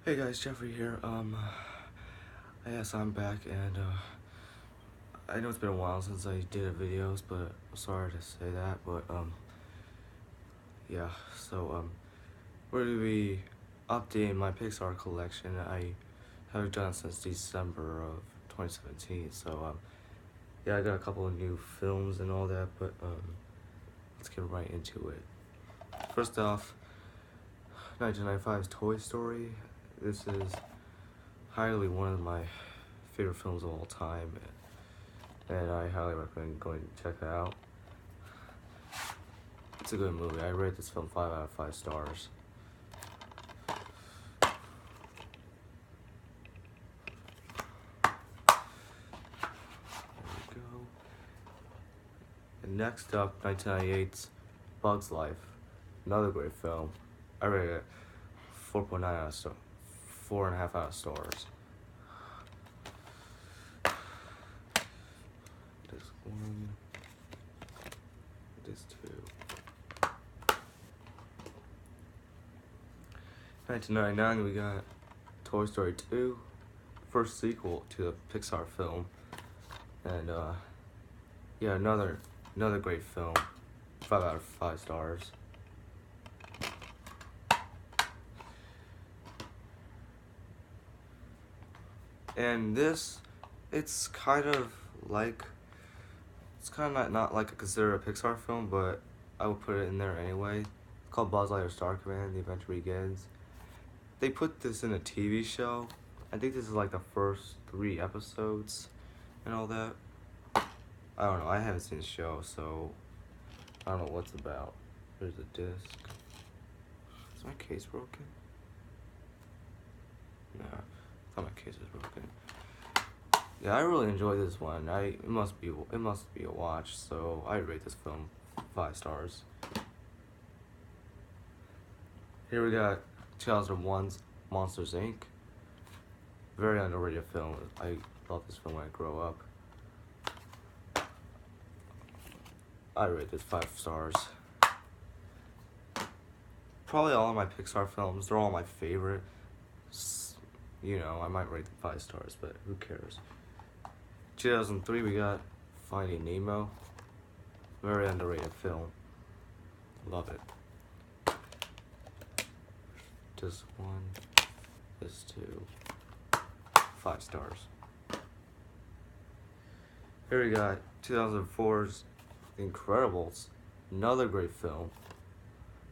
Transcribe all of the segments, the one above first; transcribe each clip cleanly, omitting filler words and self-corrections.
Hey guys, Jeffrey here. Yes, I'm back, and I know it's been a while since I did videos, but I'm sorry to say that. But yeah. So we're gonna be updating my Pixar collection. I haven't done it since December of 2017. So yeah, I got a couple of new films and all that, but let's get right into it. First off, 1995's Toy Story. This is highly one of my favorite films of all time, and I highly recommend going to check it out. It's a good movie. I rate this film 5 out of 5 stars. There we go. And next up, 1998's Bug's Life. Another great film. I rate it 4.9 out of 4.5 out of stars. This one. This two. 1999, we got Toy Story 2, first sequel to the Pixar film, and yeah, another great film, 5 out of 5 stars. And this, it's kind of not like considered a Pixar film, but I would put it in there anyway. It's called Buzz Lightyear Star Command: The Adventure Begins. They put this in a TV show. I think this is like the first 3 episodes and all that. I don't know, I haven't seen the show, so I don't know what's about. There's a disc. Is my case broken? Nah, I thought my case was broken. Yeah, I really enjoyed this one. It must be a watch, so I rate this film 5 stars. Here we got 2001's Monsters, Inc. Very underrated film. I love this film when I grow up. I rate this 5 stars. Probably all of my Pixar films, they're all my favorite. You know, I might rate them 5 stars, but who cares? 2003, we got Finding Nemo. Very underrated film. Love it. This one, this 2, 5 stars. Here we got 2004's The Incredibles. Another great film.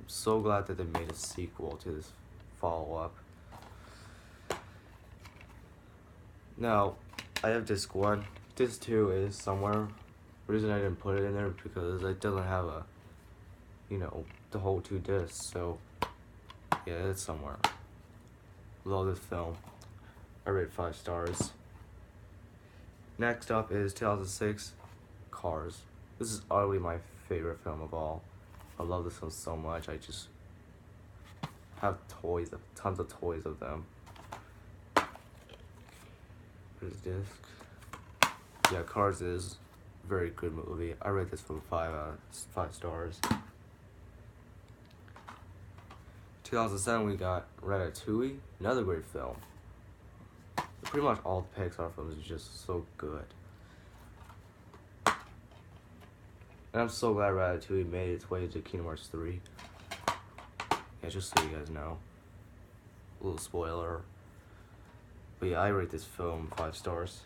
I'm so glad that they made a sequel to this follow-up. Now, I have disc 1. Disc 2 is somewhere. The reason I didn't put it in there because it doesn't have the whole 2 discs, so yeah, it's somewhere. Love this film. I rate 5 stars. Next up is 2006, Cars. This is utterly my favorite film of all. I love this film so much. I just have tons of toys of them. Here's disc. Yeah, Cars is a very good movie. I rate this film 5 out of 5 stars. 2007, we got Ratatouille, another great film. Pretty much all the Pixar films are just so good. And I'm so glad Ratatouille made its way to Kingdom Hearts 3. Yeah, just so you guys know. A little spoiler. But yeah, I rate this film 5 stars.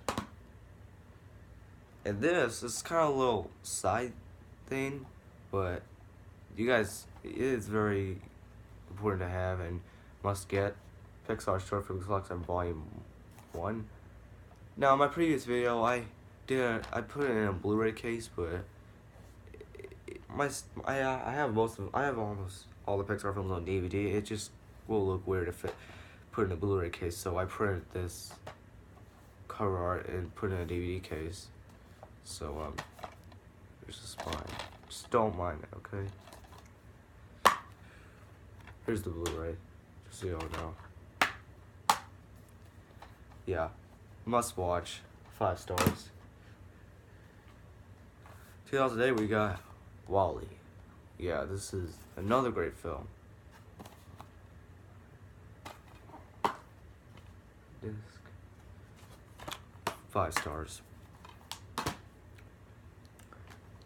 And this is kind of a little side thing, but you guys, it is very important to have and must get Pixar Short Film Collection Volume 1. Now, in my previous video, I put it in a Blu-ray case, but I have almost all the Pixar films on DVD. It just will look weird if it put in a Blu-ray case, so I printed this cover art and put it in a DVD case. So here's the spine. Just don't mind it, okay? Here's the Blu-ray, just so you all know. Yeah, must watch, 5 stars. 2008, we got WALLE. Yeah, this is another great film. disc? 5 stars.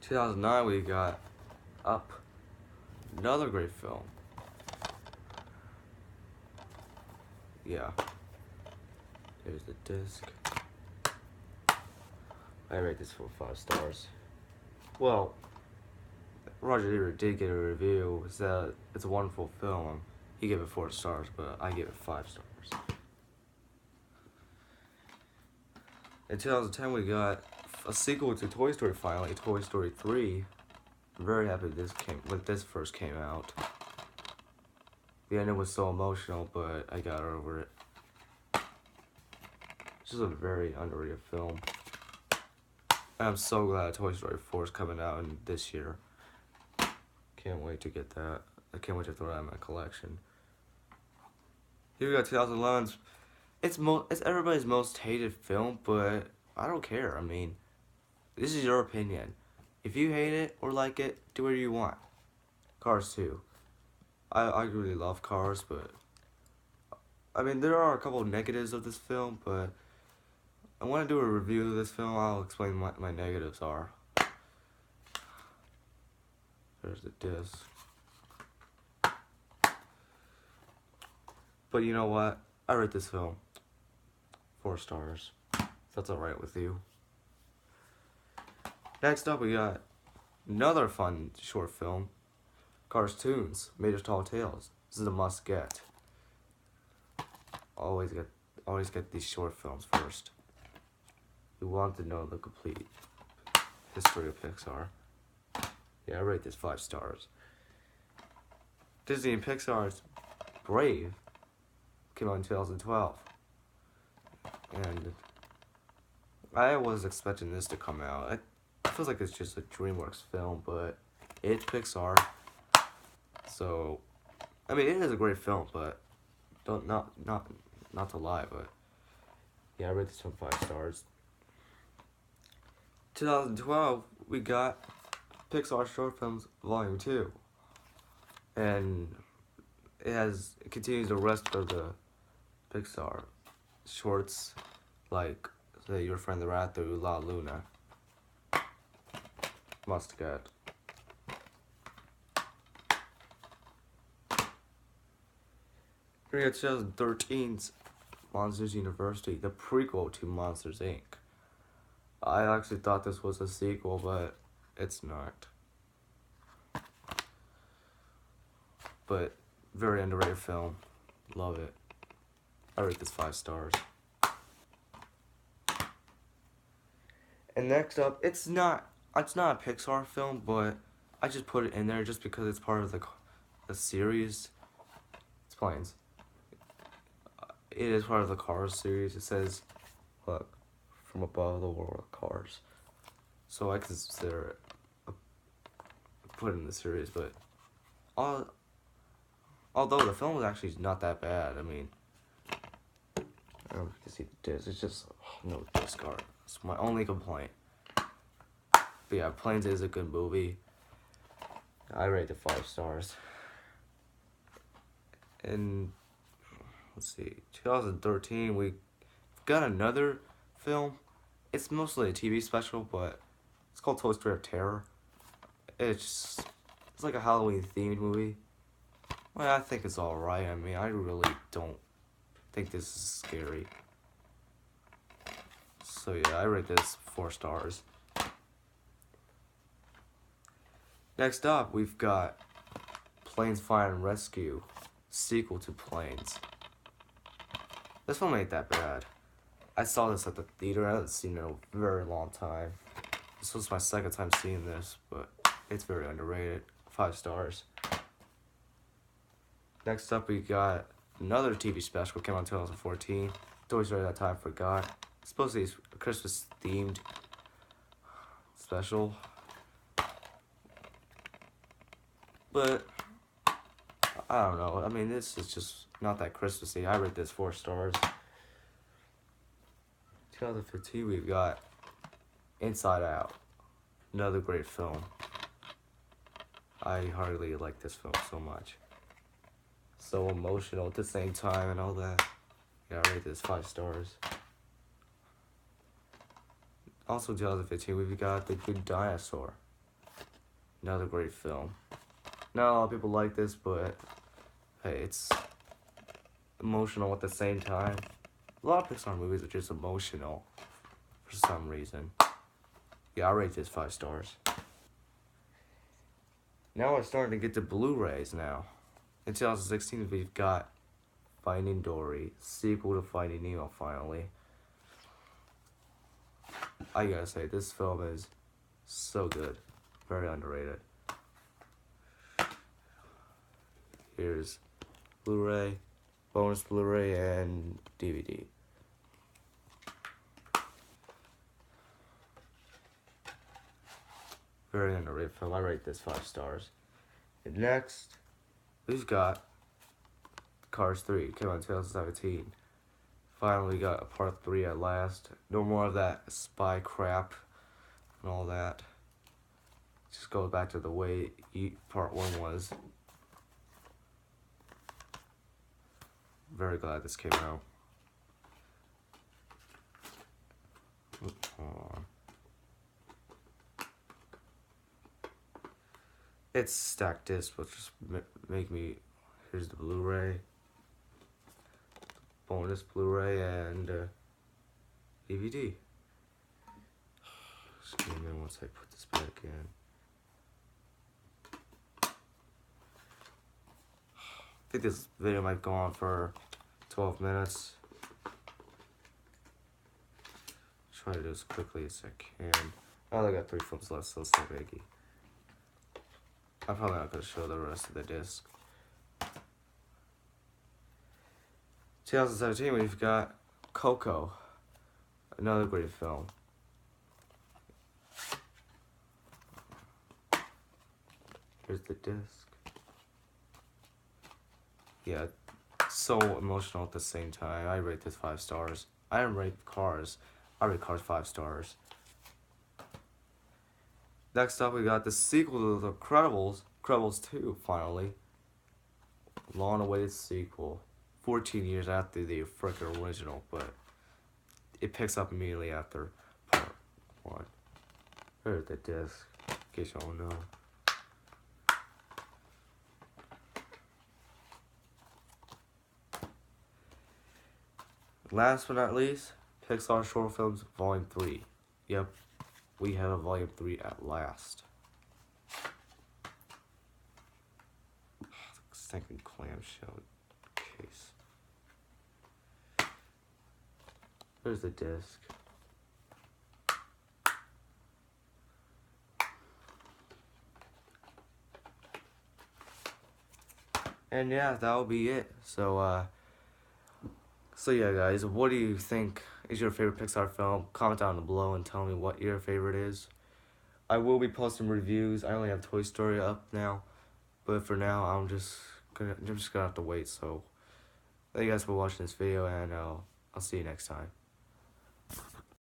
2009 we got Up, another great film. Yeah. Here's the disc. I rate this for 5 stars. Well, Roger Ebert did get a review. Said it's a wonderful film. He gave it 4 stars, but I gave it 5 stars. In 2010, we got a sequel to Toy Story finally, Toy Story 3. I'm very happy when this first came out. The ending was so emotional, but I got over it. It's just a very underrated film. And I'm so glad Toy Story 4 is coming out this year. Can't wait to get that. I can't wait to throw that in my collection. Here we got 2011's. It's everybody's most hated film, but I don't care. I mean, this is your opinion. If you hate it or like it, do whatever you want. Cars 2. I really love Cars, but I mean, there are a couple of negatives of this film, but I want to do a review of this film. I'll explain what my negatives are. There's the disc. But you know what? I rate this film 4 stars. If that's alright with you. Next up, we got another fun short film. Cartoons, Made of Tall Tales. This is a must get. Always get these short films first. You want to know the complete history of Pixar. Yeah, I rate this 5 stars. Disney and Pixar's Brave came out in 2012. And I was expecting this to come out. It feels like it's just a DreamWorks film, but it's Pixar. So, I mean, it is a great film, but not to lie, but yeah, I rate this film 5 stars. 2012, we got Pixar Short Films Volume 2, and it continues the rest of the Pixar shorts, like say Your Friend the Rat or La Luna. Must get. Here we got 2013's Monsters University, the prequel to Monsters Inc. I actually thought this was a sequel, but it's not. But very underrated film. Love it. I rate this 5 stars. And next up, it's not a Pixar film, but I just put it in there just because it's part of the series. It's planes. It is part of the Cars series. It says, look, from above the world of Cars. So I consider it put in the series, but although the film was actually not that bad, I mean, I don't know if you can see the disc. It's just no disc art. It's my only complaint. But yeah, Planes is a good movie. I rate it 5 stars. And let's see, 2013 we got another film. It's mostly a TV special, but it's called Toy Story of Terror. It's like a Halloween themed movie. Well, I think it's alright. I mean, I really don't think this is scary. So yeah, I rate this 4 stars. Next up, we've got Planes, Fire and Rescue, sequel to Planes. This film ain't that bad. I saw this at the theater. I haven't seen it in a very long time. This was my second time seeing this, but it's very underrated. 5 stars. Next up, we got another TV special. Came out in 2014. Toy Story That Time Forgot. It's supposed to be a Christmas-themed special. But I don't know. I mean, this is just not that Christmassy. I rate this 4 stars. 2015, we've got Inside Out. Another great film. I hardly like this film so much. So emotional at the same time and all that. Yeah, I rate this 5 stars. Also, 2015, we've got The Good Dinosaur. Another great film. Not a lot of people like this, but hey, it's emotional at the same time. A lot of Pixar movies are just emotional for some reason. Yeah, I rate this 5 stars. Now we're starting to get to Blu-rays now. In 2016, we've got Finding Dory, sequel to Finding Nemo, finally. I gotta say, this film is so good. Very underrated. Here's Blu-ray, bonus Blu-ray, and DVD. Very underrated film. I rate this 5 stars. And next, we've got Cars 3. It came out in 2017. Finally got a part 3 at last. No more of that spy crap and all that. Just goes back to the way part 1 was. Very glad this came out. Hold on. It's stacked disc, but just make me. Here's the Blu-ray, bonus Blu-ray, and DVD. Just give me a minute once I put this back in. I think this video might go on for 12 minutes. Try to do as quickly as I can. I only got 3 films left, so it's no biggie. I'm probably not going to show the rest of the disc. 2017, we've got Coco, another great film. Here's the disc. Yeah, so emotional at the same time. I rate this 5 stars. I don't rate Cars. I rate Cars 5 stars. Next up, we got the sequel to The Incredibles, Incredibles 2, finally. Long-awaited sequel. 14 years after the frickin' original, but it picks up immediately after part 1. Here's the disc, in case y'all know. Last but not least, Pixar Short Films Volume 3. Yep, we have a Volume 3 at last. Second clamshell case. There's the disc. And yeah, that'll be it. So yeah, guys, what do you think is your favorite Pixar film? Comment down below and tell me what your favorite is. I will be posting reviews. I only have Toy Story up now, but for now, I'm just gonna have to wait. So, thank you guys for watching this video, and I'll see you next time.